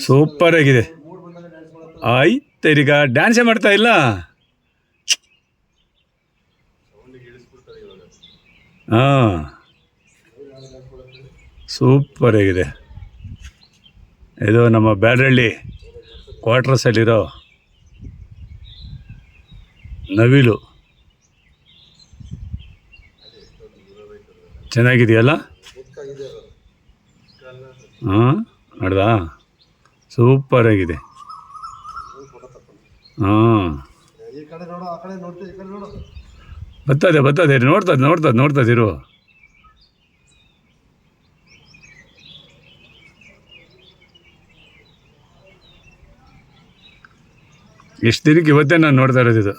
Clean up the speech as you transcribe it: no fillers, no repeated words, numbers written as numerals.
Super ಆಗಿದೆ. ಆಯ್ತು, ಈಗ ಡ್ಯಾನ್ಸೇ ಮಾಡ್ತಾ ಇಲ್ಲ. ಹಾಂ, ಸೂಪರ್ ಆಗಿದೆ. ಇದು ನಮ್ಮ ಬ್ಯಾಡರಳ್ಳಿ ಕ್ವಾರ್ಟರ್ಸಲ್ಲಿರೋ ನವಿಲು. ಚೆನ್ನಾಗಿದೆಯಲ್ಲ? ಹಾಂ, ನೋಡ್ದಾ? ಸೂಪರ್ ಆಗಿದೆ. ಹಾಂ, ಬರ್ತದೆ ನೋಡ್ತದಿರು. ಎಷ್ಟು ದಿನಕ್ಕೆ ಇವತ್ತೇ ನಾನು ನೋಡ್ತಾ ಇರೋದು.